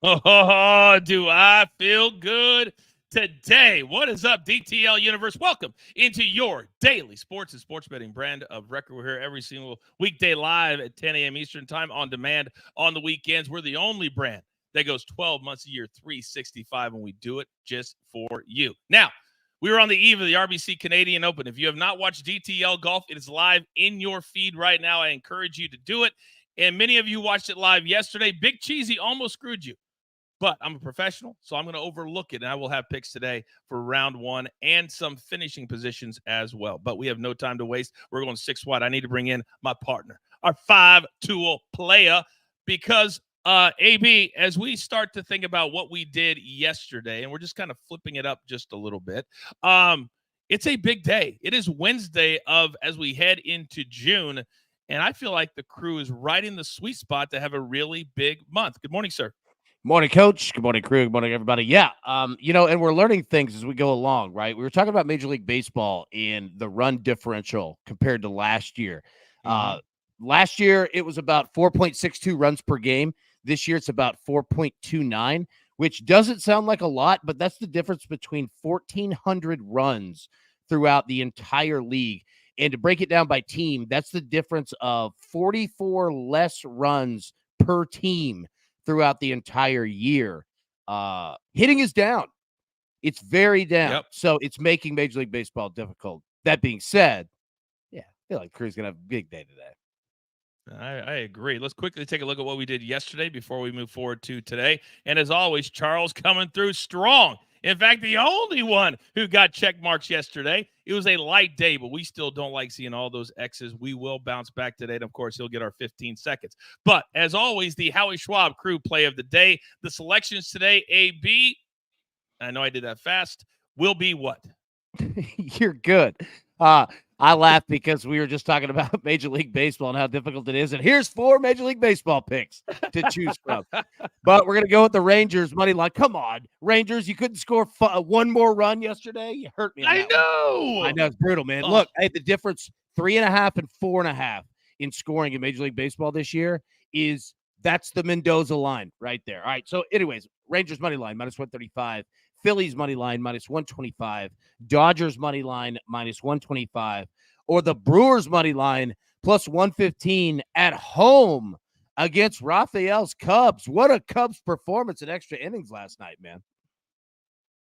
Oh, do I feel good today? What is up, DTL Universe? Welcome into your daily sports and sports betting brand of record. We're here every single weekday live at 10 a.m. Eastern time, on demand on the weekends. We're the only brand that goes 12 months a year, 365, and we do it just for you. Now, we were on the eve of the RBC Canadian Open. If you have not watched DTL Golf, it is live in your feed right now. I encourage you to do it. And many of you watched it live yesterday. Big Cheesy almost screwed you. But I'm a professional, so I'm going to overlook it, and I will have picks today for round one and some finishing positions as well. But we have no time to waste. We're going six wide. I need to bring in my partner, our five-tool player, because, AB, as we start to think about what we did yesterday, and we're just kind of flipping it up just a little bit, it's a big day. It is Wednesday as we head into June, and I feel like the crew is right in the sweet spot to have a really big month. Good morning, sir. Morning, Coach. Good morning, crew. Good morning, everybody. Yeah, and we're learning things as we go along, right? We were talking about Major League Baseball and the run differential compared to last year. Last year, it was about 4.62 runs per game. This year, it's about 4.29, which doesn't sound like a lot, but that's the difference between 1,400 runs throughout the entire league. And to break it down by team, that's the difference of 44 less runs per team throughout the entire year. Hitting is down. It's very down. Yep. So it's making Major League Baseball difficult. That being said, yeah, I feel like Crew's going to have a big day today. I agree. Let's quickly take a look at what we did yesterday before we move forward to today. And as always, Charles coming through strong. In fact, the only one who got check marks yesterday. It was a light day, but we still don't like seeing all those X's. We will bounce back today, and of course, he'll get our 15 seconds. But as always, the Howie Schwab crew play of the day. The selections today, AB, I know I did that fast, will be what? You're good. I laugh because we were just talking about Major League Baseball and how difficult it is. And here's 4 Major League Baseball picks to choose from. But we're going to go with the Rangers money line. Come on, Rangers, you couldn't score one more run yesterday. You hurt me. I know. I know. It's brutal, man. Oh. Look, hey, the difference 3.5 and 4.5 in scoring in Major League Baseball this year that's the Mendoza line right there. All right. So anyways, Rangers money line -135. Phillies money line -125, Dodgers money line -125, or the Brewers money line +115 at home against Raphael's Cubs. What a Cubs performance in extra innings last night, man.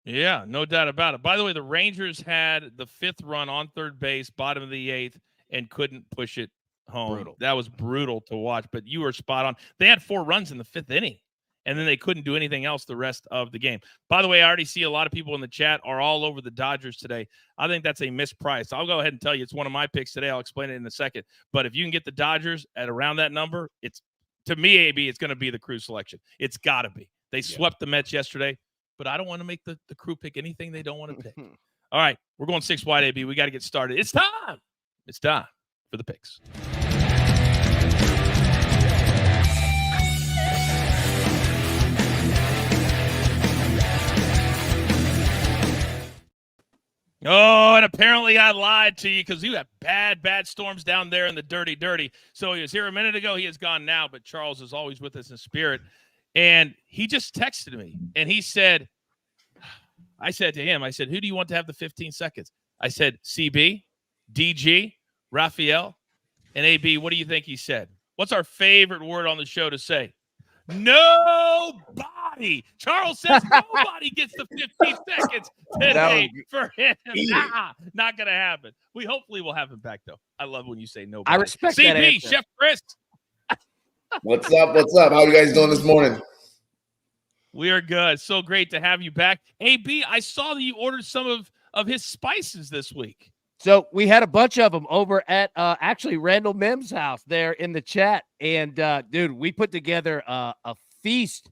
Yeah, no doubt about it. By the way, the Rangers had the 5th run on third base, bottom of the 8th, and couldn't push it home. Brutal. That was brutal to watch, but you were spot on. They had 4 runs in the 5th inning. And then they couldn't do anything else the rest of the game. By the way, I already see a lot of people in the chat are all over the Dodgers today. I think that's a mispriced. I'll go ahead and tell you it's one of my picks today. I'll explain it in a second. But if you can get the Dodgers at around that number, to me, AB, it's going to be the crew selection. It's got to be. They swept the Mets yesterday, but I don't want to make the crew pick anything they don't want to pick. All right, we're going 6 wide, AB. We got to get started. It's time. It's time for the picks. Oh, and apparently I lied to you because you have bad storms down there in the dirty. So he was here a minute ago. He is gone now, but Charles is always with us in spirit. And he just texted me, and he said, I said to him, who do you want to have the 15 seconds? I said, CB, DG, Raphael, and AB. What do you think he said? What's our favorite word on the show to say? Nobody. Charles says nobody gets the 15 seconds today for him. Not going to happen. We hopefully will have him back, though. I love when you say nobody. I respect CB, that answer. Chef Chris. What's up? How are you guys doing this morning? We are good. So great to have you back. AB, I saw that you ordered some of his spices this week. So we had a bunch of them over at actually Randall Mims' house there in the chat. And, dude, we put together a feast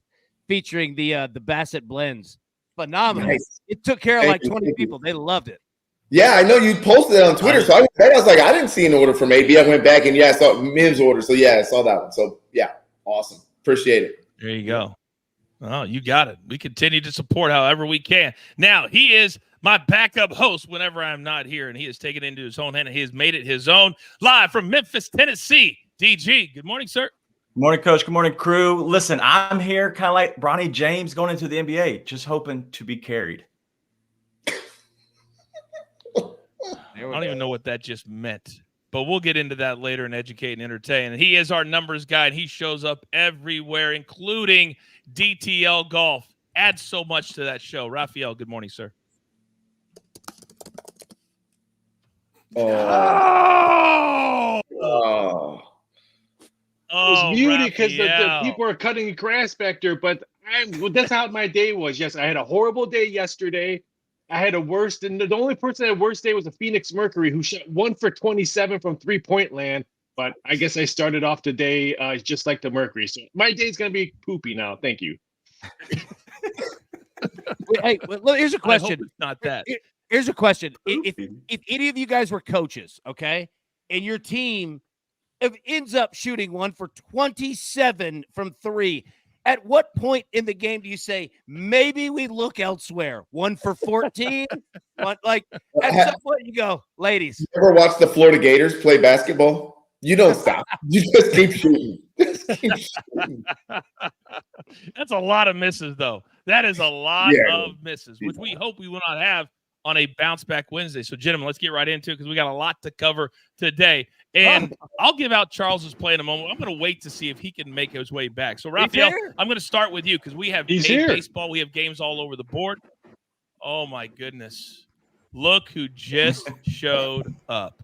featuring the Bassett blends. Phenomenal. Nice. It took care of like 20 people. They loved it. Yeah, I know you posted it on Twitter. So I was like, I didn't see an order from AB. I went back and, I saw Mims' order. So, I saw that one. So, awesome. Appreciate it. There you go. Oh, you got it. We continue to support however we can. Now, he is my backup host whenever I'm not here, and he has taken it into his own hand, and he has made it his own. Live from Memphis, Tennessee, DG. Good morning, sir. Morning, Coach. Good morning, crew. Listen, I'm here kind of like Bronny James going into the NBA, just hoping to be carried. I don't even know what that just meant, but we'll get into that later and educate and entertain. And he is our numbers guy, and he shows up everywhere, including DTL Golf. Adds so much to that show. Raphael, good morning, sir. Oh. I was muted because the Raphael. people are cutting grass back there, but that's how my day was. Yes, I had a horrible day yesterday. I had a worse, and the only person that had a worse day was the Phoenix Mercury, who shot 1 for 27 from 3-point land. But I guess I started off the day just like the Mercury. So my day's going to be poopy now. Thank you. Hey, well, here's a question. I hope it's not that. Here's a question. If any of you guys were coaches, okay, and your team ends up shooting 1 for 27 from 3, at what point in the game do you say, maybe we look elsewhere? 1 for 14? Like, at some point you go, ladies. You ever watch the Florida Gators play basketball? You don't stop. You just keep shooting. That's a lot of misses, though. That is a lot of misses, which we hope we will not have on a bounce back Wednesday. So, gentlemen, let's get right into it because we got a lot to cover today. And I'll give out Charles's play in a moment. I'm going to wait to see if he can make his way back. So, Raphael, I'm going to start with you because we have baseball. We have games all over the board. Oh, my goodness. Look who just showed up.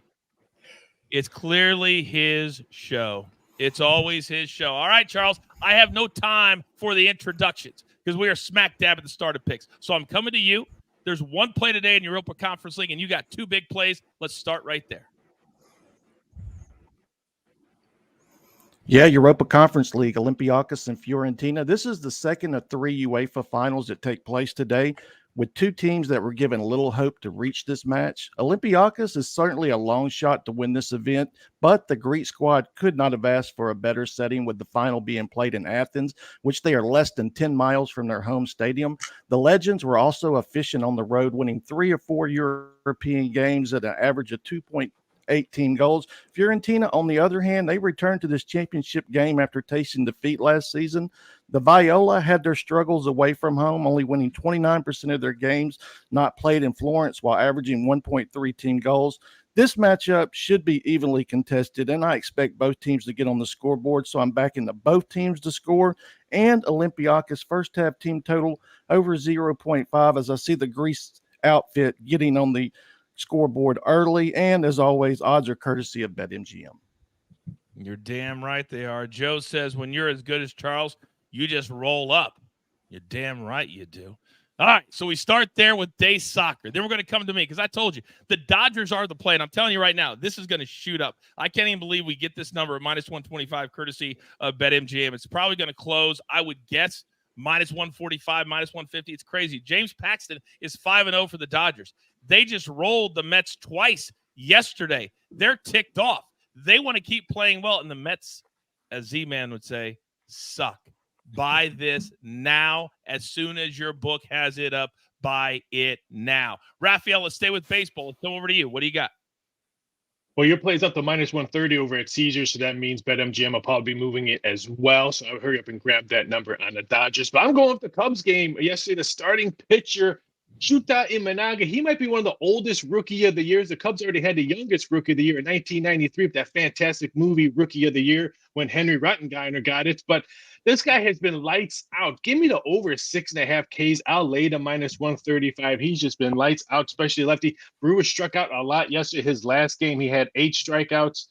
It's clearly his show. It's always his show. All right, Charles, I have no time for the introductions because we are smack dab at the start of picks. So I'm coming to you. There's one play today in Europa Conference League, and you got 2 big plays. Let's start right there. Yeah, Europa Conference League, Olympiacos and Fiorentina. This is the second of 3 UEFA finals that take place today, with 2 teams that were given little hope to reach this match. Olympiacos is certainly a long shot to win this event, but the Greek squad could not have asked for a better setting, with the final being played in Athens, which they are less than 10 miles from their home stadium. The Legends were also efficient on the road, winning 3 or 4 European games at an average of 2.18 goals. Fiorentina, on the other hand, they returned to this championship game after tasting defeat last season. The Viola had their struggles away from home, only winning 29% of their games not played in Florence while averaging 1.3 team goals. This matchup should be evenly contested, and I expect both teams to get on the scoreboard, so I'm backing both teams to score, and Olympiacos' first half team total over 0.5 as I see the Greece outfit getting on the scoreboard early, and as always, odds are courtesy of BetMGM. You're damn right they are. Joe says when you're as good as Charles, you just roll up. You're damn right you do. All right, so we start there with day soccer. Then we're going to come to me because I told you the Dodgers are the play, and I'm telling you right now, this is going to shoot up. I can't even believe we get this number at minus 125 courtesy of BetMGM. It's probably going to close, I would guess, minus 145, minus 150. It's crazy. James Paxton is 5-0 for the Dodgers. They just rolled the Mets twice yesterday. They're ticked off. They want to keep playing well, and the Mets, as Z-Man would say, suck. Buy this now. As soon as your book has it up, buy it now. Raphael, let's stay with baseball. Let's come over to you. What do you got? Well, your play's up to minus 130 over at Caesars, so that means BetMGM will probably be moving it as well. So I'll hurry up and grab that number on the Dodgers. But I'm going with the Cubs game. Yesterday, the starting pitcher, Shuta Imanaga, he might be one of the oldest rookie of the years. The Cubs already had the youngest rookie of the year in 1993 with that fantastic movie Rookie of the Year when Henry Rottengeiner got it. But this guy has been lights out. Give me the over 6.5 Ks. I'll lay the minus 135. He's just been lights out, especially lefty. Brewers struck out a lot yesterday. His last game, he had 7 strikeouts.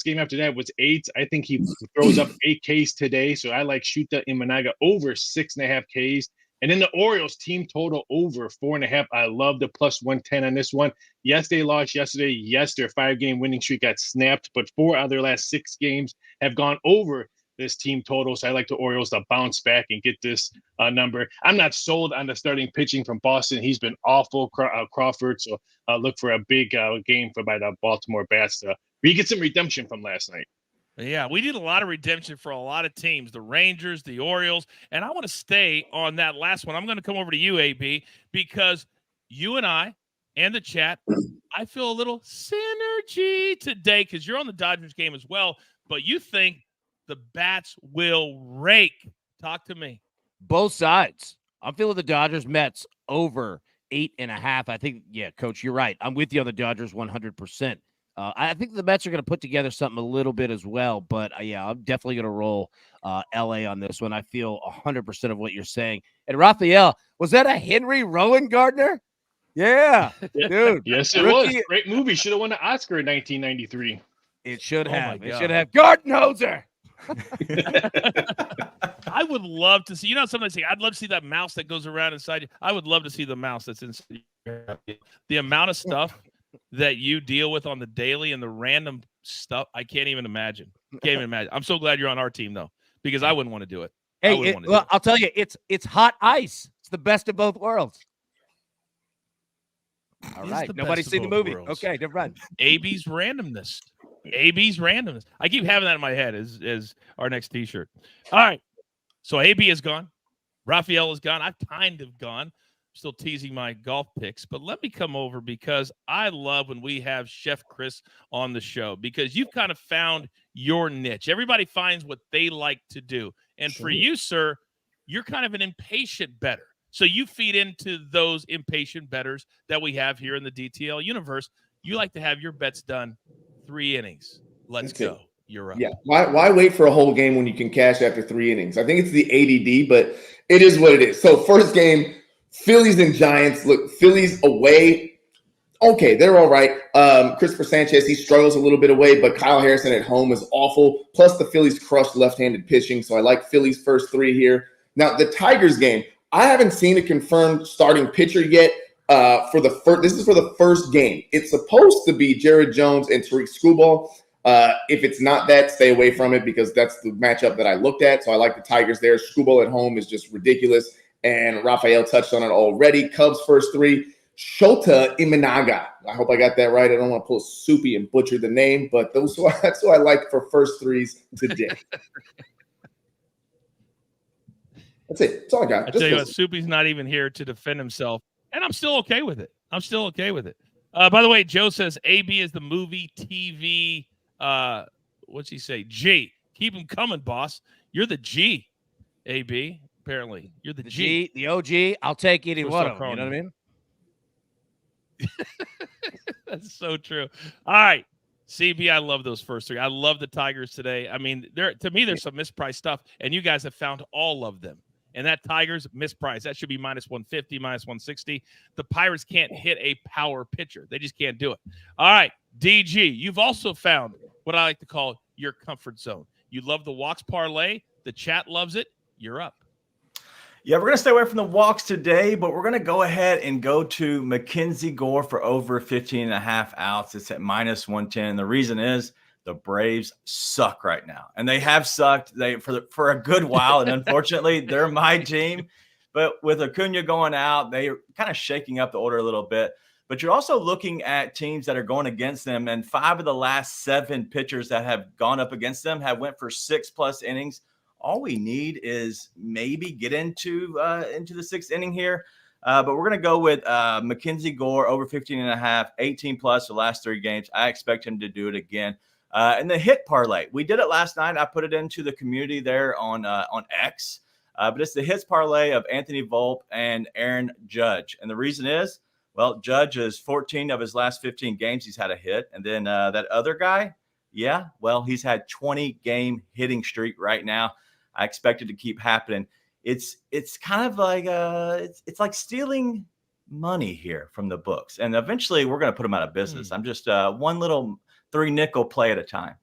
Game after that was 8. I think he throws up 8 Ks today. So I like Shuta Imanaga over 6.5 Ks. And then the Orioles team total over 4.5. I love the plus 110 on this one. Yes, they lost yesterday. Yes, their 5-game winning streak got snapped, but 4 out of their last 6 games have gone over this team total. So I like the Orioles to bounce back and get this number. I'm not sold on the starting pitching from Boston. He's been awful, Crawford. So look for a big game by the Baltimore Bats to get some redemption from last night. Yeah, we did a lot of redemption for a lot of teams, the Rangers, the Orioles, and I want to stay on that last one. I'm going to come over to you, AB, because you and I and the chat, I feel a little synergy today because you're on the Dodgers game as well, but you think the bats will rake. Talk to me. Both sides. I'm feeling the Dodgers Mets over 8.5. I think, yeah, Coach, you're right. I'm with you on the Dodgers 100%. I think the Mets are going to put together something a little bit as well, but yeah, I'm definitely going to roll LA on this one. I feel 100% of what you're saying. And Raphael, was that a Henry Rowan Gardner? Yeah, dude. Yes, it was. Great movie. Should have won an Oscar in 1993. It should Oh have. my It God. should have. Gardenhoser. I would love to see, sometimes say, I'd love to see that mouse that goes around inside you. I would love to see the mouse that's inside you. The amount of stuff that you deal with on the daily and the random stuff, I can't even imagine. I'm so glad you're on our team, though, because I wouldn't want to do it. Hey, I'll tell you, it's hot ice. It's the best of both worlds. All right. Nobody's seen the movie. Worlds. Okay, never mind. AB's randomness. I keep having that in my head as our next T-shirt. All right. So AB is gone. Raphael is gone. I've kind of gone. Still teasing my golf picks, but let me come over because I love when we have Chef Chris on the show because you've kind of found your niche. Everybody finds what they like to do. And for you, sir, you're kind of an impatient bettor. So you feed into those impatient bettors that we have here in the DTL universe. You like to have your bets done 3 innings. Let's go. You're up. Yeah. Why wait for a whole game when you can cash after 3 innings? I think it's the ADD, but it is what it is. So first game, Phillies and Giants. Look, Phillies away. Okay, they're all right. Christopher Sanchez, he struggles a little bit away, but Kyle Harrison at home is awful. Plus the Phillies crushed left-handed pitching, so I like Phillies first 3 here. Now the Tigers game, I haven't seen a confirmed starting pitcher yet. This is for the first game. It's supposed to be Jared Jones and Tariq Skubal. If it's not that, stay away from it because that's the matchup that I looked at. So I like the Tigers there. Skubal at home is just ridiculous. And Raphael touched on it already. Cubs first 3. Shota Imanaga. I hope I got that right. I don't want to pull Soupy and butcher the name, but that's who I like for first 3s today. That's it. That's all I got. I tell you what, Soupy's not even here to defend himself, and I'm still okay with it. By the way, Joe says AB is the movie TV. What's he say? G. Keep him coming, boss. You're the G, AB. Apparently, you're the G. The OG. I'll take any one of them. You know what I mean? That's so true. All right. CB, I love those first 3. I love the Tigers today. I mean, to me, there's some mispriced stuff, and you guys have found all of them. And that Tigers mispriced. That should be minus 150, minus 160. The Pirates can't hit a power pitcher. They just can't do it. All right, DG, you've also found what I like to call your comfort zone. You love the walks parlay. The chat loves it. You're up. Yeah, we're going to stay away from the walks today, but we're going to go ahead and go to Mackenzie Gore for over 15.5 outs. It's at minus 110. The reason is the Braves suck right now, and they have sucked for a good while, and unfortunately, they're my team. But with Acuna going out, they're kind of shaking up the order a little bit. But you're also looking at teams that are going against them, and 5 of the last 7 pitchers that have gone up against them have went for 6+ innings. All we need is maybe get into the 6th inning here. But we're going to go with Mackenzie Gore over 15.5, 18+ the last 3 games. I expect him to do it again. And the hit parlay, we did it last night. I put it into the community there on X. But it's the hits parlay of Anthony Volpe and Aaron Judge. And the reason is, well, Judge is 14 of his last 15 games. He's had a hit. And then that other guy, yeah, well, he's had 20-game hitting streak right now. I expect it to keep happening. It's kind of like it's like stealing money here from the books, and eventually we're going to put them out of business. I'm just one little 3-nickel play at a time.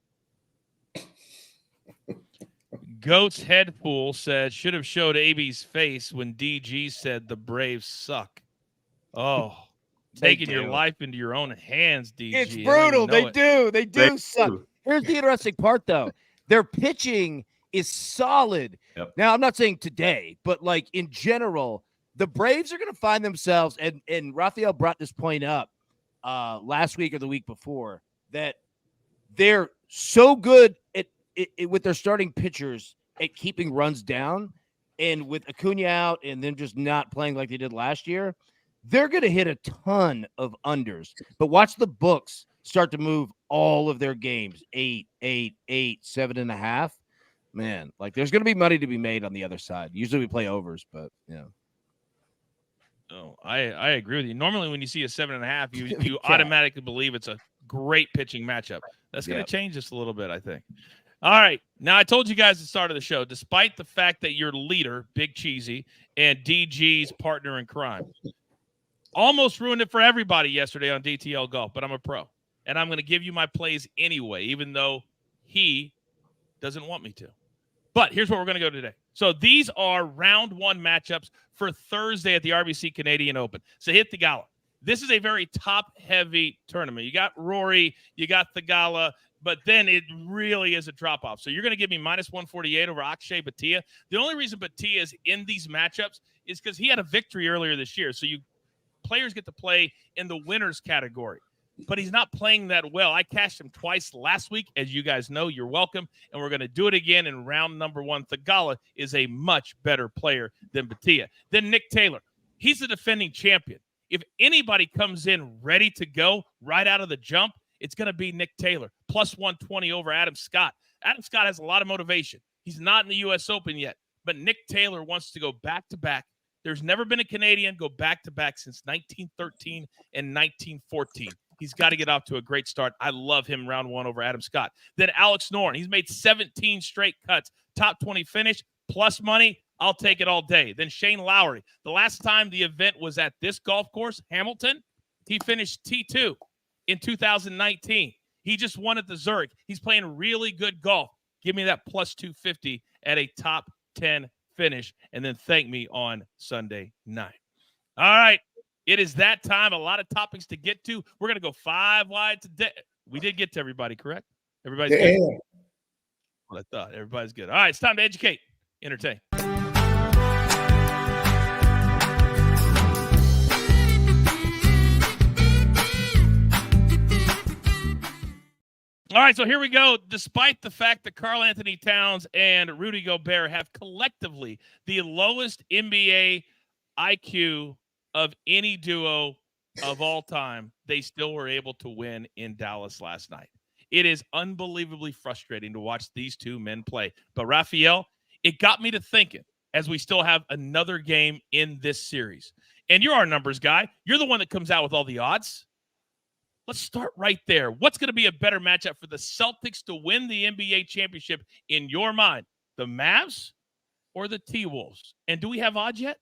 Goat's head pool said should have showed AB's face when DG said the Braves suck. Oh, taking your life into your own hands, DG. It's brutal. They do suck. Here's the interesting part, though. Their pitching is solid. Yep. Now, I'm not saying today, but like in general, the Braves are going to find themselves, and Raphael brought this point up last week or the week before, that they're so good at with their starting pitchers at keeping runs down, and with Acuna out and them just not playing like they did last year, they're going to hit a ton of unders. But watch the books start to move all of their games, 8, 8, 8, 7.5. man, like there's going to be money to be made on the other side. Usually we play overs, but yeah. Oh, I agree with you. Normally, when you see a 7.5, you Yeah. automatically believe it's a great pitching matchup. That's going to Yep. change just a little bit, I think. All right. Now, I told you guys at the start of the show, despite the fact that your leader, Big Cheesy, and DG's partner in crime, almost ruined it for everybody yesterday on DTL Golf, but I'm a pro. And I'm going to give you my plays anyway, even though he doesn't want me to. But here's where we're going to go today. So these are round one matchups for Thursday at the RBC Canadian Open. Sahith Theegala. This is a very top-heavy tournament. You got Rory, you got Theegala, but then it really is a drop-off. So you're going to give me minus 148 over Akshay Bhatia. The only reason Bhatia is in these matchups is because he had a victory earlier this year. So players get to play in the winners category. But he's not playing that well. I cashed him twice last week. As you guys know, you're welcome. And we're going to do it again in round number one. Theegala is a much better player than Bhatia. Then Nick Taylor. He's the defending champion. If anybody comes in ready to go right out of the jump, it's going to be Nick Taylor. Plus 120 over Adam Scott. Adam Scott has a lot of motivation. He's not in the U.S. Open yet. But Nick Taylor wants to go back-to-back. There's never been a Canadian go back-to-back since 1913 and 1914. He's got to get off to a great start. I love him round one over Adam Scott. Then Alex Noren. He's made 17 straight cuts. Top 20 finish, plus money. I'll take it all day. Then Shane Lowry. The last time the event was at this golf course, Hamilton, he finished T2 in 2019. He just won at the Zurich. He's playing really good golf. Give me that plus 250 at a top 10 finish, and then thank me on Sunday night. All right. It is that time. A lot of topics to get to. We're going to go 5 wide today. We did get to everybody, correct? Everybody's good? Well, I thought. Everybody's good. All right. It's time to educate, entertain. All right, so here we go. Despite the fact that Karl Anthony Towns and Rudy Gobert have collectively the lowest NBA IQ of any duo of all time, they still were able to win in Dallas last night. It is unbelievably frustrating to watch these two men play. But, Raphael, it got me to thinking as we still have another game in this series. And you're our numbers guy. You're the one that comes out with all the odds. Let's start right there. What's going to be a better matchup for the Celtics to win the NBA championship in your mind? The Mavs or the T-Wolves? And do we have odds yet?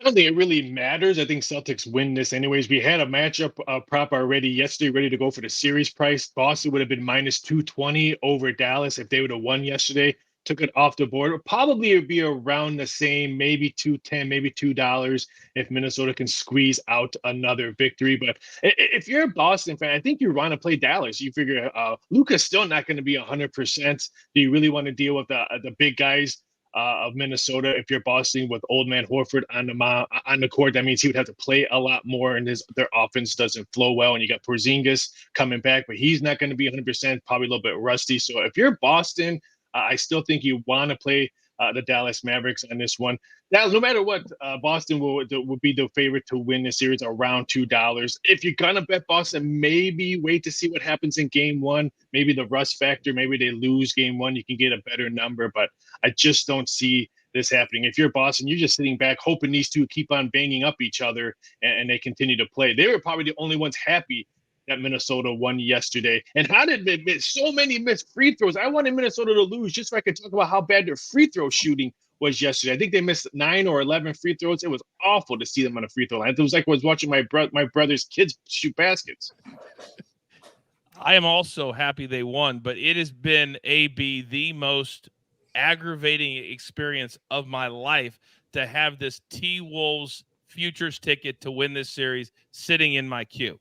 I don't think it really matters. I think Celtics win this anyways. We had a matchup prop already yesterday, ready to go for the series price. Boston would have been minus 220 over Dallas if they would have won yesterday. Took it off the board. Probably it would be around the same, maybe $2.10, maybe $2 if Minnesota can squeeze out another victory. But if you're a Boston fan, I think you want to play Dallas. You figure Luka's still not going to be 100%. Do you really want to deal with the big guys of Minnesota? If you're Boston with old man Horford on the court, that means he would have to play a lot more, and their offense doesn't flow well. And you got Porzingis coming back, but he's not going to be 100%, probably a little bit rusty. So if you're Boston, I still think you want to play the Dallas Mavericks on this one. Now, no matter what, Boston will be the favorite to win the series around $2. If you're going to bet Boston, maybe wait to see what happens in game one. Maybe the rust factor, maybe they lose game one. You can get a better number, but I just don't see this happening. If you're Boston, you're just sitting back hoping these two keep on banging up each other and they continue to play. They were probably the only ones happy that Minnesota won yesterday. And how did they miss so many missed free throws? I wanted Minnesota to lose just so I could talk about how bad their free throw shooting was yesterday. I think they missed 9 or 11 free throws. It was awful to see them on the free throw line. It was like I was watching my brother's kids shoot baskets. I am also happy they won, but it has been the most aggravating experience of my life to have this T-Wolves futures ticket to win this series sitting in my queue.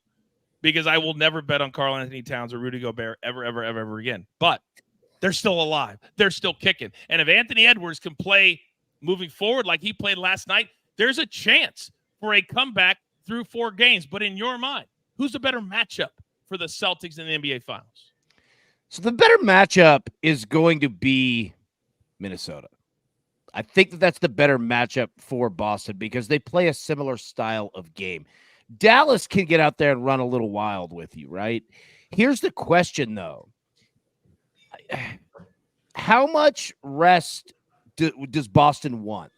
Because I will never bet on Karl Anthony Towns or Rudy Gobert ever again. But they're still alive. They're still kicking. And if Anthony Edwards can play moving forward like he played last night, there's a chance for a comeback through 4 games. But in your mind, who's the better matchup for the Celtics in the NBA Finals? So the better matchup is going to be Minnesota. I think that's the better matchup for Boston because they play a similar style of game. Dallas can get out there and run a little wild with you, right? Here's the question, though. how much rest does Boston want?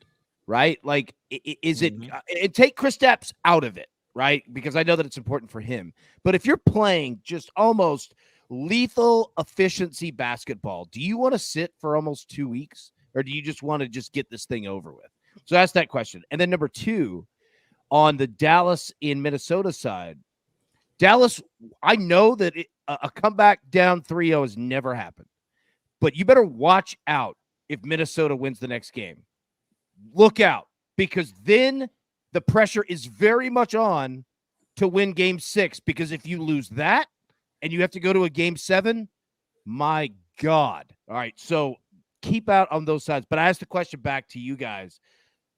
Right? Like, is it? And take Kristaps out of it, right? Because I know that it's important for him. But if you're playing just almost lethal efficiency basketball, do you want to sit for almost 2 weeks, or do you just want to just get this thing over with? So ask that question. And then number two, on the Dallas in Minnesota side, Dallas, I know that a comeback down 3-0 has never happened, but you better watch out if Minnesota wins the next game. Look out, because then the pressure is very much on to win game 6, because if you lose that and you have to go to a game 7, my God. All right, so keep out on those sides. But I asked the question back to you guys,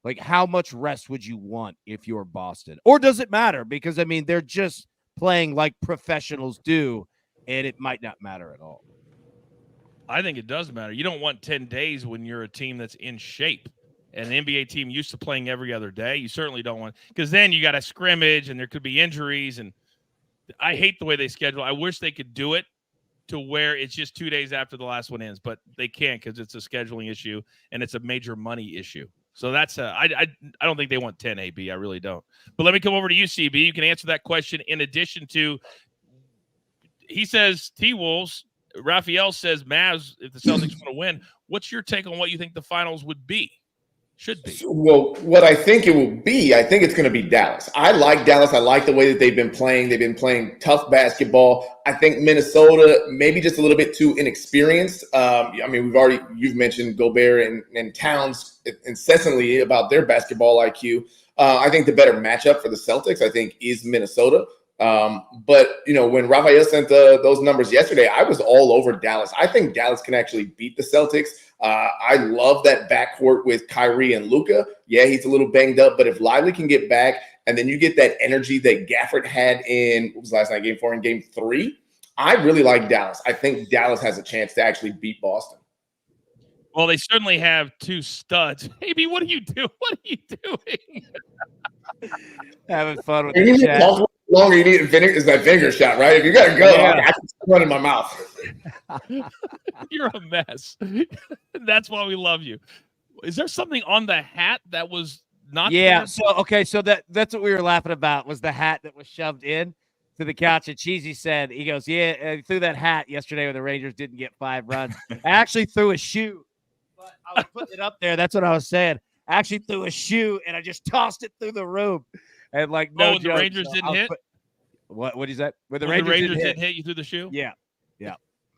like, how much rest would you want if you're Boston? Or does it matter? Because, I mean, they're just playing like professionals do, and it might not matter at all. I think it does matter. You don't want 10 days when you're a team that's in shape. And an NBA team used to playing every other day. You certainly don't want, because then you got a scrimmage and there could be injuries. And I hate the way they schedule. I wish they could do it to where it's just 2 days after the last one ends, but they can't because it's a scheduling issue and it's a major money issue. So that's I don't think they want 10 AB. I really don't. But let me come over to you, CB. You can answer that question in addition to, he says T-Wolves. Raphael says Mavs, if the Celtics want to win. What's your take on what you think the finals would be? Should be. Well, what I think it will be, I think it's going to be Dallas. I like Dallas. I like the way that they've been playing. They've been playing tough basketball. I think Minnesota, maybe just a little bit too inexperienced. I mean, you've mentioned Gobert and Towns incessantly about their basketball IQ. I think the better matchup for the Celtics, I think, is Minnesota. But, when Raphael sent those numbers yesterday, I was all over Dallas. I think Dallas can actually beat the Celtics. I love that backcourt with Kyrie and Luka. Yeah, he's a little banged up, but if Lively can get back, and then you get that energy that Gafford had in, what was last night, game 4 and game 3, I really like Dallas. I think Dallas has a chance to actually beat Boston. Well, they certainly have two studs. AB, what are you doing? What are you doing? Having fun with the chat. Longer you need is that vinegar shot, right? If you gotta go, Yeah. I can run in my mouth. You're a mess. That's why we love you. Is there something on the hat that was not Yeah, there? so that's what we were laughing about, was the hat that was shoved in to the couch. And Cheesy said, he goes, yeah, I threw that hat yesterday when the Rangers didn't get 5 runs. I actually threw a shoe, but I was putting it up there. That's what I was saying. I actually threw a shoe and I just tossed it through the room. And like, no joke, the Rangers didn't hit? What is that? When the Rangers didn't hit you through the shoe? Yeah.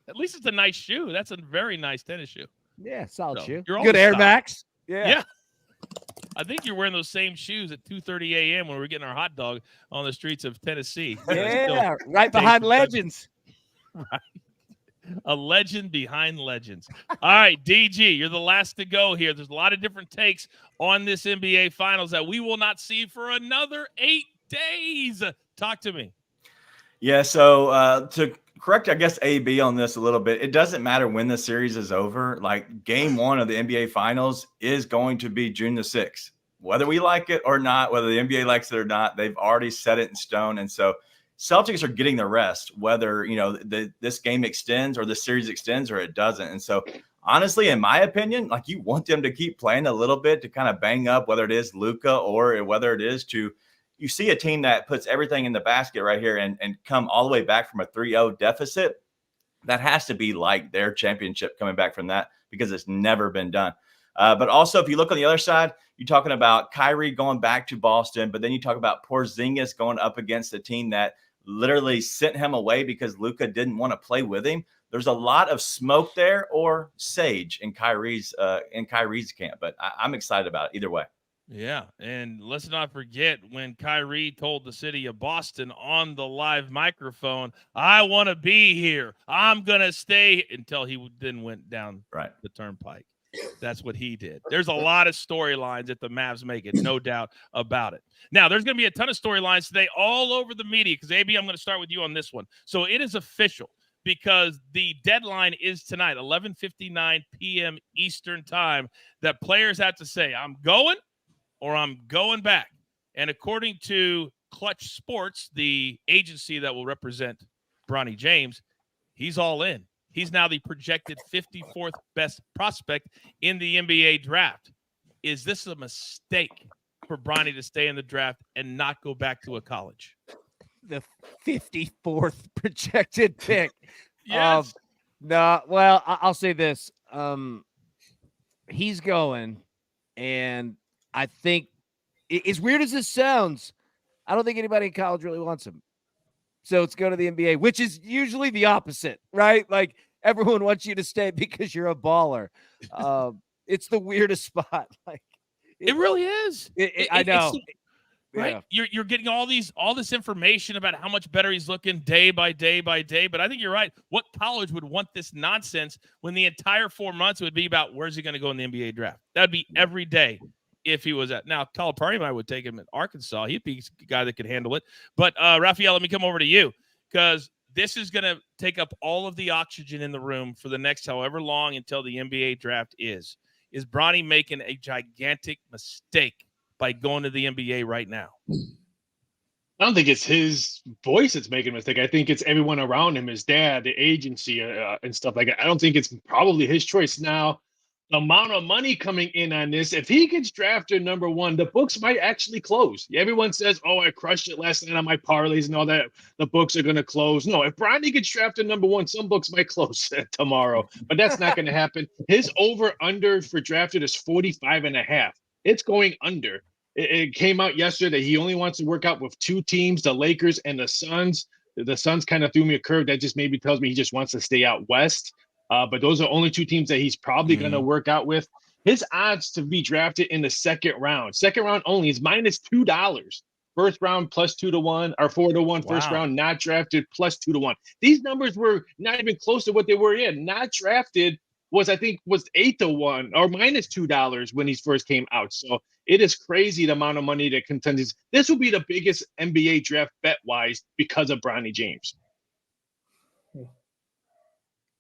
At least it's a nice shoe. That's a very nice tennis shoe. Yeah, solid shoe. You're good Air stopped. Max. Yeah. I think you're wearing those same shoes at 2:30 a.m. when we're getting our hot dog on the streets of Tennessee. Yeah, right behind legends. Right. A legend behind legends. All right, DG, you're the last to go here. There's a lot of different takes on this NBA Finals that we will not see for another 8 days. Talk to me. Yeah, so to correct, I guess, AB on this a little bit, it doesn't matter when the series is over. Like, game 1 of the NBA Finals is going to be June the 6th. Whether we like it or not, whether the NBA likes it or not, they've already set it in stone. And so Celtics are getting the rest, whether, this game extends or the series extends or it doesn't. And so, honestly, in my opinion, like, you want them to keep playing a little bit to kind of bang up, whether it is Luka or whether it is to – you see a team that puts everything in the basket right here and come all the way back from a 3-0 deficit. That has to be like their championship coming back from that, because it's never been done. But also, if you look on the other side, you're talking about Kyrie going back to Boston, but then you talk about Porzingis going up against a team that literally sent him away because Luka didn't want to play with him. There's a lot of smoke there, or sage in Kyrie's camp, but I'm excited about it either way. Yeah, and let's not forget when Kyrie told the city of Boston on the live microphone, I want to be here. I'm going to stay, until he then went down the turnpike. That's what he did. There's a lot of storylines that the Mavs make it, no doubt about it. Now, there's going to be a ton of storylines today all over the media, because, AB, I'm going to start with you on this one. So it is official, because the deadline is tonight, 11:59 p.m. Eastern time, that players have to say, I'm going or I'm going back. And according to Clutch Sports, the agency that will represent Bronny James, he's all in. He's now the projected 54th best prospect in the NBA draft. Is this a mistake for Bronny to stay in the draft and not go back to a college? The 54th projected pick. Yes. No, well, I'll say this. He's going, and I think, as weird as this sounds, I don't think anybody in college really wants him. So it's going to the NBA, which is usually the opposite, right? Like, everyone wants you to stay because you're a baller. It's the weirdest spot. Like, it really is. I know. Right? Yeah. You're getting all this information about how much better he's looking day by day by day. But I think you're right. What college would want this nonsense when the entire 4 months would be about where's he going to go in the NBA draft? That would be every day if he was at. Now, Calipari would take him at Arkansas. He'd be a guy that could handle it. But Raphael, let me come over to you, because this is going to take up all of the oxygen in the room for the next however long until the NBA draft is. Is Bronny making a gigantic mistake by going to the NBA right now? I don't think it's his voice that's making a mistake. I think it's everyone around him, his dad, the agency, and stuff like that. I don't think it's probably his choice. Now, the amount of money coming in on this, if he gets drafted number 1, the books might actually close. Everyone says, oh, I crushed it last night on my parlays and all that. The books are going to close. No, if Bronny gets drafted number 1, some books might close tomorrow, but that's not going to happen. His over-under for drafted is 45.5. It's going under. It came out yesterday that he only wants to work out with 2 teams, the Lakers and the Suns. The Suns kind of threw me a curve. That just maybe tells me he just wants to stay out west. But those are only 2 teams that he's probably going to work out with. His odds to be drafted in the second round only, is -$2. First round +2 to 1, or 4 to 1. First round not drafted +2 to 1. These numbers were not even close to what they were in. Not drafted was 8 to 1 or -$2 when he first came out. So it is crazy the amount of money that contenders. This will be the biggest NBA draft bet wise because of Bronny James.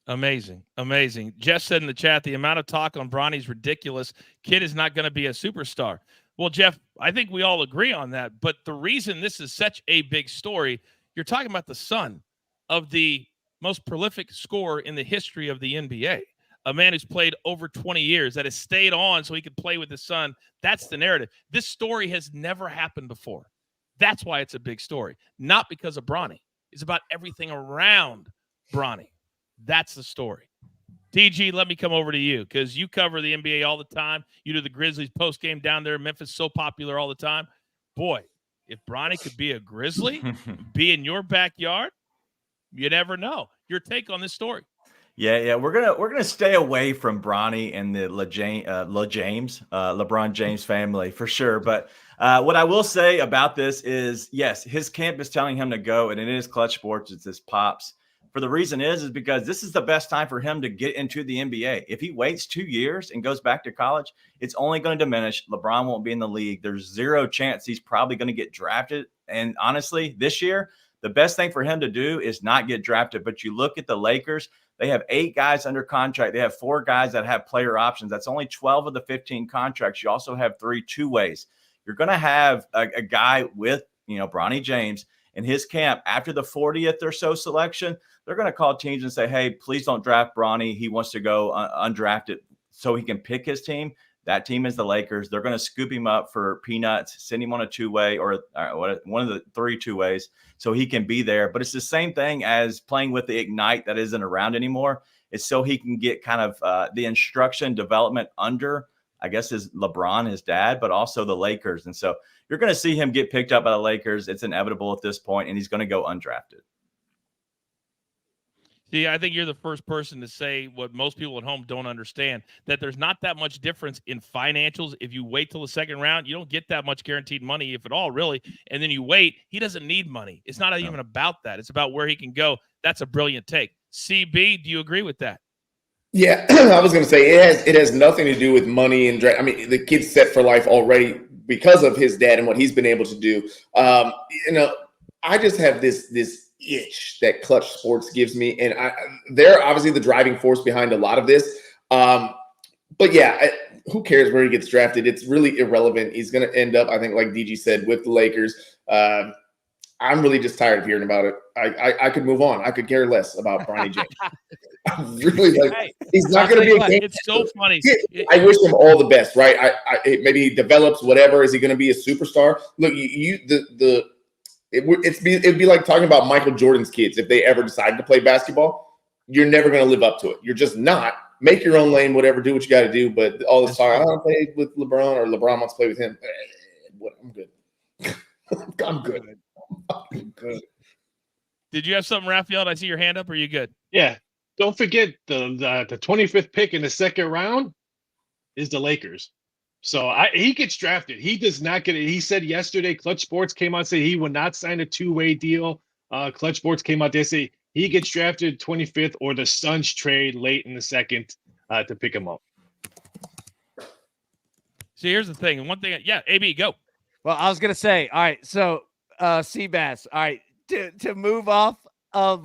Amazing. Jeff said in the chat, the amount of talk on Bronny's ridiculous. Kid is not going to be a superstar. Well, Jeff, I think we all agree on that. But the reason this is such a big story, you're talking about the son of the most prolific scorer in the history of the NBA. A man who's played over 20 years, that has stayed on so he could play with his son. That's the narrative. This story has never happened before. That's why it's a big story. Not because of Bronny. It's about everything around Bronny. That's the story. DG, let me come over to you, because you cover the NBA all the time. You do the Grizzlies postgame down there in Memphis, so popular all the time. Boy, if Bronny could be a Grizzly, be in your backyard, you never know. Your take on this story? Yeah, we're gonna stay away from Bronny and the LeBron James family for sure. But what I will say about this is, yes, his camp is telling him to go, and it is Clutch Sports. It's his pops. For the reason is because this is the best time for him to get into the NBA. If he waits 2 years and goes back to college, it's only going to diminish. LeBron won't be in the league. There's zero chance he's probably going to get drafted. And honestly, this year, the best thing for him to do is not get drafted. But you look at the Lakers, they have 8 guys under contract. They have 4 guys that have player options. That's only 12 of the 15 contracts. You also have 3 two-ways. You're going to have a guy with, Bronny James in his camp after the 40th or so selection. They're going to call teams and say, hey, please don't draft Bronny. He wants to go undrafted so he can pick his team. That team is the Lakers. They're going to scoop him up for peanuts, send him on a 2-way or one of the 3 two-ways so he can be there. But it's the same thing as playing with the Ignite that isn't around anymore. It's so he can get kind of the instruction development under, I guess, is LeBron, his dad, but also the Lakers. And so you're going to see him get picked up by the Lakers. It's inevitable at this point, and he's going to go undrafted. See, I think you're the first person to say what most people at home don't understand, that there's not that much difference in financials. If you wait till the second round, you don't get that much guaranteed money, if at all, really. And then you wait. He doesn't need money. It's not even about that. It's about where he can go. That's a brilliant take. CB, do you agree with that? Yeah, I was going to say it has nothing to do with money and draft. I mean, the kid's set for life already because of his dad and what he's been able to do. I just have this itch that Clutch Sports gives me, and they're obviously the driving force behind a lot of this. But yeah, who cares where he gets drafted? It's really irrelevant. He's going to end up, I think, like DG said, with the Lakers. I'm really just tired of hearing about it. I could move on. I could care less about Bronny James. I'm really like, he's not going to be a game. It's so funny. I wish him all the best, right? Maybe he develops whatever. Is he going to be a superstar? Look, it'd be like talking about Michael Jordan's kids. If they ever decided to play basketball, you're never going to live up to it. You're just not. Make your own lane, whatever, do what you got to do. But all this time, I want to play with LeBron, or LeBron wants to play with him. I'm good. I'm good. I'm good. Did you have something, Raphael? Did I see your hand up? Or are you good? Yeah. Don't forget the 25th pick in the second round is the Lakers. So he gets drafted. He does not get it. He said yesterday, Clutch Sports came out and said he will not sign a two-way deal. Clutch Sports came out, they say he gets drafted 25th, or the Suns trade late in the second to pick him up. See, here's the thing. And one thing, AB, go. Well, I was going to say, all right, so Seabass, all right, to move off of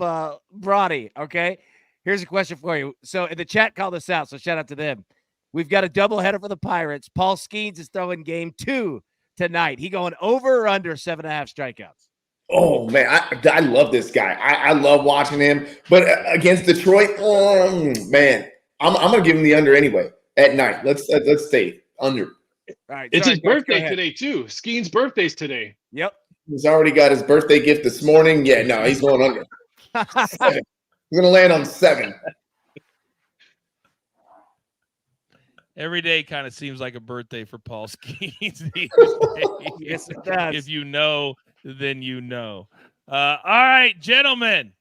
Bronny, okay? Here's a question for you. So in the chat, call this out, so shout out to them. We've got a doubleheader for the Pirates. Paul Skeens is throwing game 2 tonight. He going over or under 7.5 strikeouts? Oh, man, I love this guy. I love watching him. But against Detroit, man, I'm going to give him the under anyway at night. Let's stay under. All right, it's his birthday today, too. Skeen's birthday's today. Yep. He's already got his birthday gift this morning. Yeah, no, he's going under. 7. He's going to land on 7. Every day kind of seems like a birthday for Paul Skeens. Yes, it does. If you know, then you know. All right, gentlemen.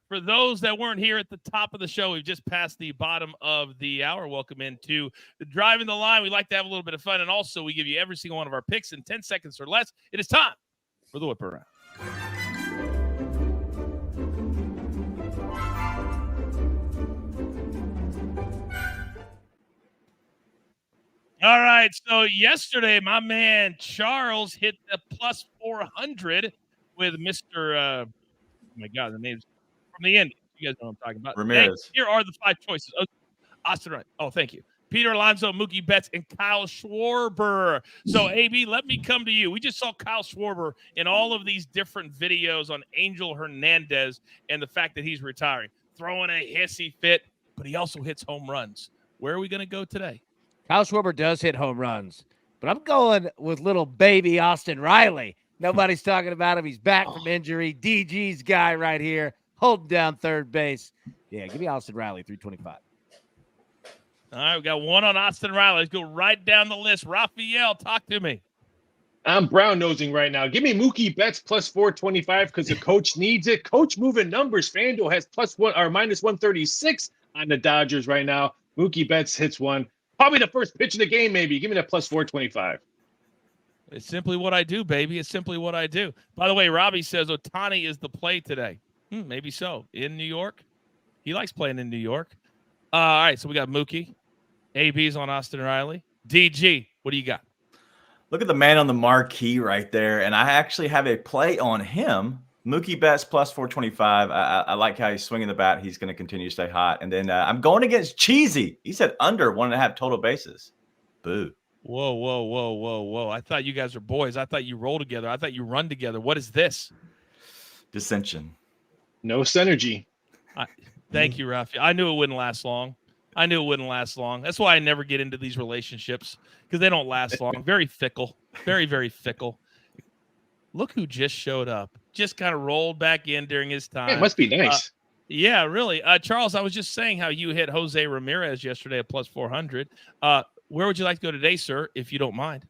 For those that weren't here at the top of the show, we've just passed the bottom of the hour. Welcome into the Driving the Line. We like to have a little bit of fun, and also we give you every single one of our picks in 10 seconds or less. It is time for the whip around. All right, so yesterday, my man Charles hit the plus 400 with Mr. Oh my God, the name's from the Indians. You guys know what I'm talking about. Ramirez. Here are the 5 choices. Austin Wright. Oh, thank you. Peter Alonso, Mookie Betts, and Kyle Schwarber. So, AB, let me come to you. We just saw Kyle Schwarber in all of these different videos on Angel Hernandez and the fact that he's retiring, throwing a hissy fit, but he also hits home runs. Where are we going to go today? Kyle Schwarber does hit home runs, but I'm going with little baby Austin Riley. Nobody's talking about him. He's back from injury. DG's guy right here, holding down third base. Yeah, give me Austin Riley, 325. All right, we got one on Austin Riley. Let's go right down the list. Raphael, talk to me. I'm brown nosing right now. Give me Mookie Betts plus 425 because the coach needs it. Coach moving numbers. FanDuel has minus 136 on the Dodgers right now. Mookie Betts hits one. Probably the first pitch of the game, maybe. Give me that plus 425. It's simply what I do, baby. It's simply what I do. By the way, Robbie says Ohtani is the play today. Maybe so. In New York? He likes playing in New York. All right, so we got Mookie. AB's on Austin Riley. DG, what do you got? Look at the man on the marquee right there. And I actually have a play on him. Mookie Betts plus 425. I like how he's swinging the bat. He's going to continue to stay hot. And then I'm going against Cheesy. He said under 1.5 total bases. Boo. Whoa. I thought you guys are boys. I thought you roll together. I thought you run together. What is this? Dissension. No synergy. Thank you, Rafi. I knew it wouldn't last long. That's why I never get into these relationships, because they don't last long. Very fickle. Very, very fickle. Look who just showed up. Just kind of rolled back in during his time. It must be nice. Yeah, really. Charles, I was just saying how you hit Jose Ramirez yesterday at plus 400. Where would you like to go today, sir, if you don't mind?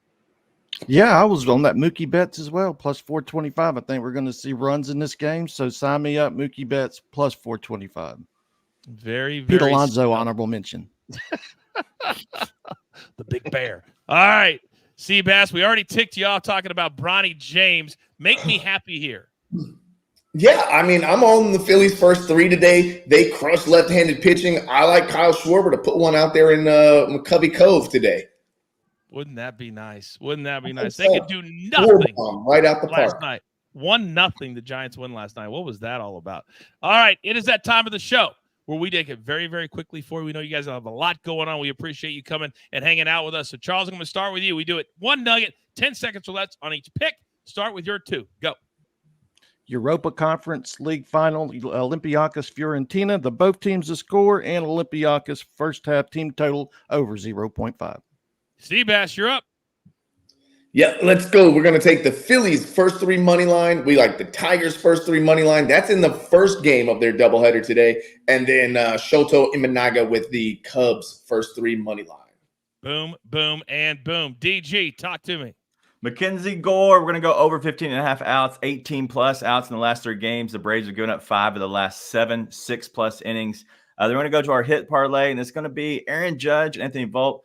Yeah, I was on that Mookie Betts as well, plus 425. I think we're going to see runs in this game, so sign me up, Mookie Betts, plus 425. Very, very. Pete Alonso, honorable mention. The big bear. All right, Seabass, we already ticked you off talking about Bronny James. Make me happy here. Yeah, I mean, I'm on the Phillies' first 3 today. They crushed left-handed pitching. I like Kyle Schwarber to put one out there in McCovey Cove today. Wouldn't that be nice? They could do nothing right out the last park. night. 1-0. The Giants win last night. What was that all about? All right, it is that time of the show where we take it very, very quickly for you. We know you guys have a lot going on. We appreciate you coming and hanging out with us. So, Charles, I'm going to start with you. We do it 1 nugget, 10 seconds or less on each pick. Start with your 2. Go. Europa Conference League final, Olympiacos Fiorentina. The both teams to score, and Olympiacos first half team total over 0.5. Seabass, you're up. Yeah, let's go. We're going to take the Phillies first 3 money line. We like the Tigers first 3 money line. That's in the first game of their doubleheader today. And then Shoto Imanaga with the Cubs first 3 money line. Boom, boom, and boom. DG, talk to me. Mackenzie Gore, we're going to go over 15.5 outs, 18 plus outs in the last 3 games. The Braves have given up 5 of the last 7, 6 plus innings. They're going to go to our hit parlay, and it's going to be Aaron Judge and Anthony Volpe.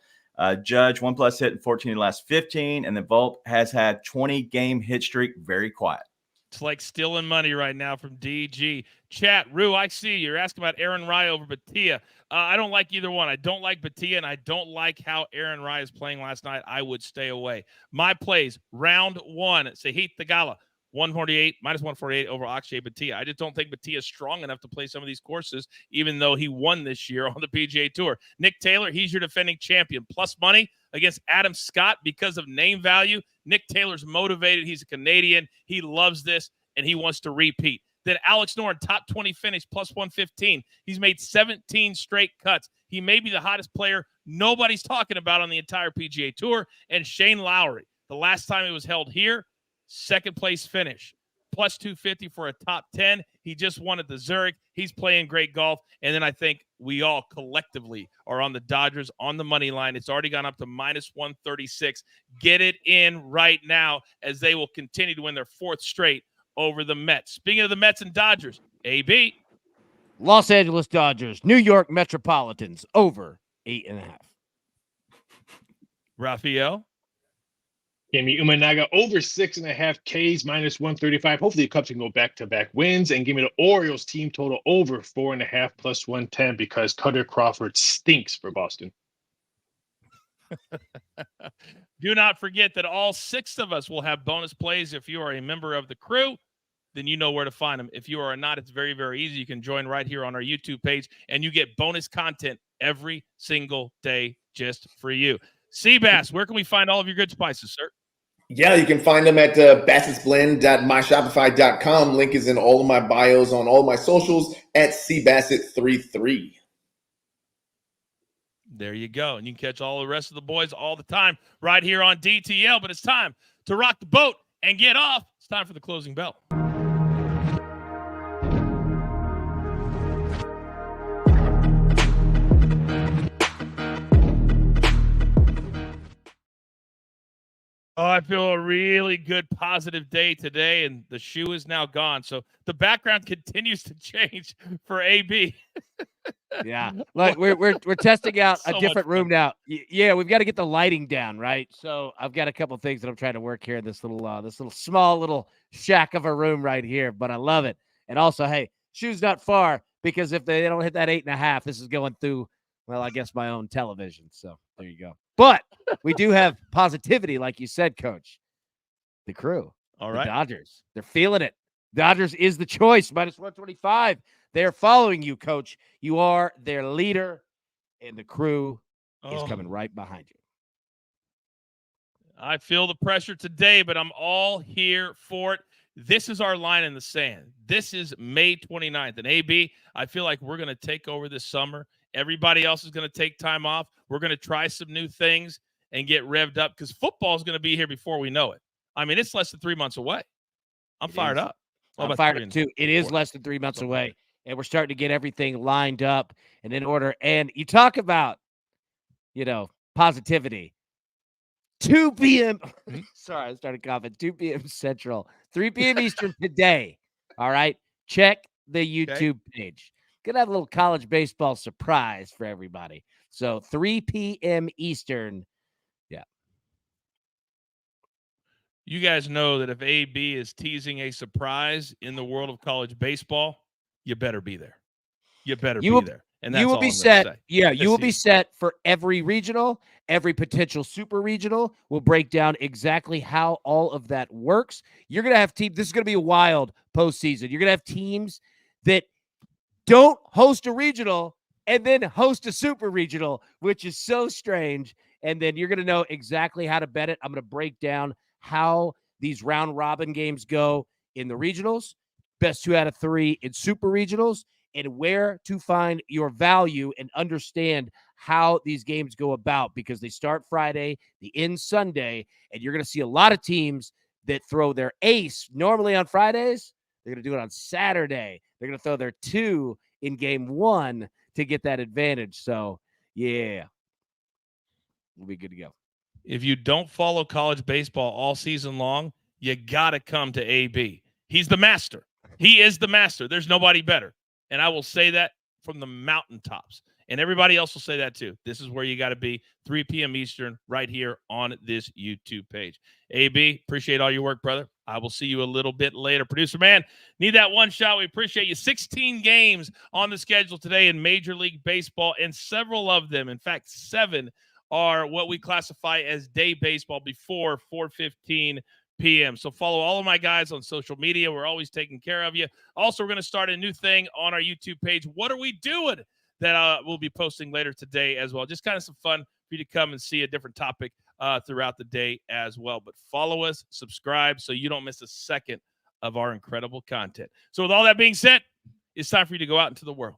Judge, 1+ hit in 14 of the last 15, and then Volpe has had 20-game hit streak, very quiet. It's like stealing money right now from DG. Chat, Rue, I see you're asking about Aaron Rye over Batia. I don't like either one. I don't like Batia, and I don't like how Aaron Rye is playing last night. I would stay away. My plays, round 1, Sahith Thagala, 148, minus 148 over Akshay Batia. I just don't think Batia is strong enough to play some of these courses, even though he won this year on the PGA Tour. Nick Taylor, he's your defending champion. Plus money against Adam Scott because of name value. Nick Taylor's motivated. He's a Canadian. He loves this, and he wants to repeat. Then Alex Noren, top 20 finish, plus 115. He's made 17 straight cuts. He may be the hottest player nobody's talking about on the entire PGA Tour. And Shane Lowry, the last time he was held here, second place finish, plus 250 for a top 10. He just won at the Zurich. He's playing great golf. And then I think we all collectively are on the Dodgers on the money line. It's already gone up to minus 136. Get it in right now as they will continue to win their 4th straight over the Mets. Speaking of the Mets and Dodgers, AB. Los Angeles Dodgers, New York Metropolitans, over 8.5. Rafael. Give me Umanaga over 6.5 Ks, minus 135. Hopefully the Cubs can go back-to-back wins. And give me the Orioles team total over 4.5 plus 110 because Cutter Crawford stinks for Boston. Do not forget that all 6 of us will have bonus plays. If you are a member of the crew, then you know where to find them. If you are not, it's very, very easy. You can join right here on our YouTube page, and you get bonus content every single day just for you. Seabass, where can we find all of your good spices, sir? Yeah, you can find them at bassetsblend.myshopify.com. Link is in all of my bios on all my socials at cbassett33. There you go. And you can catch all the rest of the boys all the time right here on DTL. But it's time to rock the boat and get off. It's time for the closing bell. Oh, I feel a really good, positive day today, and the shoe is now gone. So the background continues to change for AB. Yeah, like we're testing out So a different room now. Yeah, we've got to get the lighting down, right? So I've got a couple of things that I'm trying to work here in this little small little shack of a room right here, but I love it. And also, hey, shoe's not far because if they don't hit that 8.5, this is going through, well, I guess my own television. So there you go. But we do have positivity, like you said, Coach. The crew, All right. the Dodgers, they're feeling it. Dodgers is the choice, minus 125. They're following you, Coach. You are their leader, and the crew is coming right behind you. I feel the pressure today, but I'm all here for it. This is our line in the sand. This is May 29th. And AB, I feel like we're going to take over this summer. Everybody else is going to take time off. We're going to try some new things and get revved up because football is going to be here before we know it. I mean, it's less than 3 months away. I'm fired up. I'm fired up too. It is less than 3 months away, and we're starting to get everything lined up and in order. And you talk about, positivity. 2 p.m. Sorry, I started coughing. 2 p.m. Central, 3 p.m. Eastern today. All right. Check the YouTube page. Gonna have a little college baseball surprise for everybody. So 3 p.m. Eastern. Yeah. You guys know that if AB is teasing a surprise in the world of college baseball, you better be there. You better be there. And that's you will all be I'm set. say. Yeah, you will be set for every regional, every potential super regional. We'll break down exactly how all of that works. You're going to have teams. This is going to be a wild postseason. You're going to have teams that don't host a regional and then host a super regional, which is so strange. And then you're going to know exactly how to bet it. I'm going to break down how these round robin games go in the regionals. best 2 out of 3 in super regionals, and where to find your value and understand how these games go about, because they start Friday, they end Sunday, and you're going to see a lot of teams that throw their ace normally on Fridays. They're going to do it on Saturday. They're going to throw their 2 in game 1 to get that advantage. So, yeah, we'll be good to go. If you don't follow college baseball all season long, you got to come to AB. He's the master. He is the master. There's nobody better. And I will say that from the mountaintops. And everybody else will say that too. This is where you got to be, 3 p.m. Eastern, right here on this YouTube page. AB, appreciate all your work, brother. I will see you a little bit later. Producer man, need that one shot. We appreciate you. 16 games on the schedule today in Major League Baseball, and several of them, in fact, 7 are what we classify as day baseball before 4:15 p.m. So follow all of my guys on social media. We're always taking care of you. Also, we're going to start a new thing on our YouTube page. What are we doing? That we'll be posting later today as well. Just kind of some fun for you to come and see a different topic throughout the day as well. But follow us, subscribe, so you don't miss a second of our incredible content. So with all that being said, it's time for you to go out into the world.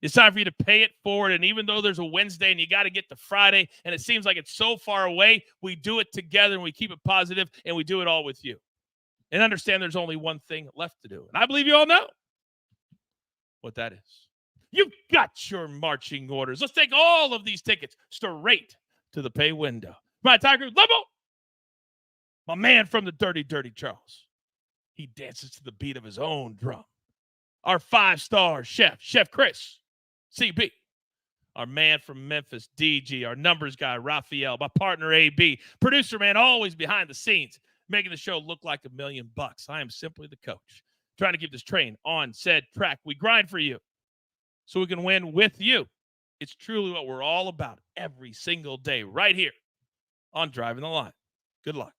It's time for you to pay it forward. And even though there's a Wednesday and you got to get to Friday and it seems like it's so far away, we do it together and we keep it positive and we do it all with you. And understand there's only one thing left to do. And I believe you all know what that is. You've got your marching orders. Let's take all of these tickets straight to the pay window. My Tiger Limbo, my man from the Dirty Charles. He dances to the beat of his own drum. Our 5-star chef, Chef Chris, CB. Our man from Memphis, DG. Our numbers guy, Raphael. My partner, AB. Producer man, always behind the scenes, making the show look like $1 million. I am simply the coach, trying to keep this train on said track. We grind for you so we can win with you. It's truly what we're all about every single day right here on Driving the Line. Good luck.